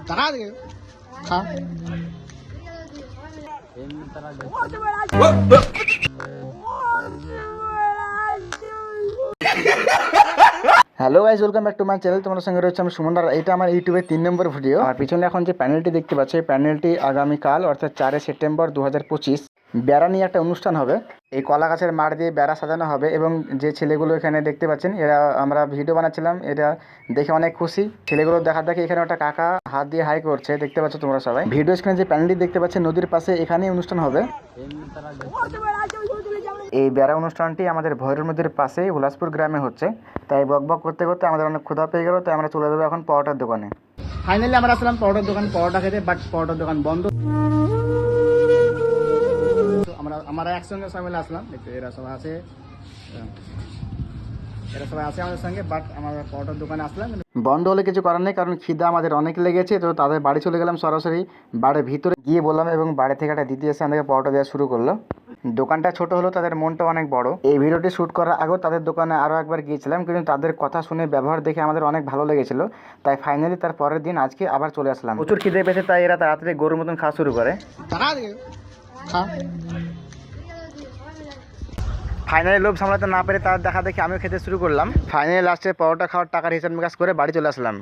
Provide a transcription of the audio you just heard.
তারা দিকে খা। Hello guys, welcome back to my channel. তোমাদের সঙ্গে রয়েছে আমি সুমন। এটা আমার ইউটিউবের 3 নম্বর ভিডিও। আর পিছনে এখন যে প্যানেলটি দেখতে পাচ্ছি, এই প্যানেলটি আগামীকাল অর্থাৎ 4 সেপ্টেম্বর 2025 বেড়া নিয়ে একটা অনুষ্ঠান হবে। এই কলা গাছের মাঠ দিয়ে বেড়া সাজানো হবে এবং যে ছেলেগুলো এখানে দেখতে পাচ্ছেন, এরা আমরা ভিডিও বানাচ্ছিলাম, এরা দেখে অনেক খুশি। ছেলেগুলো দেখা দেখি এখানে একটা কাকা হাত দিয়ে হাই করছে, দেখতে পাচ্ছ তোমরা সবাই। ভিডিও স্ক্রিনে যে প্যানেলটি দেখতে পাচ্ছেন নদীর পাশে, এখানেই অনুষ্ঠান হবে। এই বেড়া অনুষ্ঠানটি আমাদের ভৈরব নদীর পাশে হুলাসপুর গ্রামে হচ্ছে। তাই বকবক করতে করতে আমাদের অনেক ক্ষুধা পেয়ে গেল, তাই আমরা চলে যাবো এখন পরোটার দোকানে। ফাইনালি আমরা আসলাম পরোটার দোকান, পরোটা খেতে, বাট পরোটার দোকান বন্ধ। আমরা একসঙ্গে সবাই মিলে আসলাম, দেখতে এরা সবাই আছে আমাদের সঙ্গে, বাট আমরা পরোটার দোকানে আসলাম। বন্ধ হলে কিছু করার নেই, কারণ খিদা আমাদের অনেক লেগেছে। তো তাদের বাড়ি চলে গেলাম সরাসরি। বাড়ির ভিতরে গিয়ে বললাম এবং বাড়ি থেকে একটা দিদি এসে আমাদেরকে পরোটা দেওয়া শুরু করলো। দোকানটা ছোট হলো, তাদের মনটা অনেক বড়। এই ভিডিওটি শ্যুট করার আগেও তাদের দোকানে আরও একবার গিয়েছিলাম, কিন্তু তাদের কথা শুনে ব্যবহার দেখে আমাদের অনেক ভালো লেগেছিল। তাই ফাইনালি তার পরের দিন আজকে আবার চলে আসলাম। প্রচুর খিদে পেয়েছে, তাই এরা তাড়াতাড়ি গরুর মতন খাওয়া শুরু করে। ফাইনালি লোভ সামলাতে না পেরে তার দেখা দেখে আমিও খেতে শুরু করলাম। ফাইনালি লাস্টে পরোটা খাওয়ার টাকার হিসাব নিকাশ করে বাড়ি চলে আসলাম।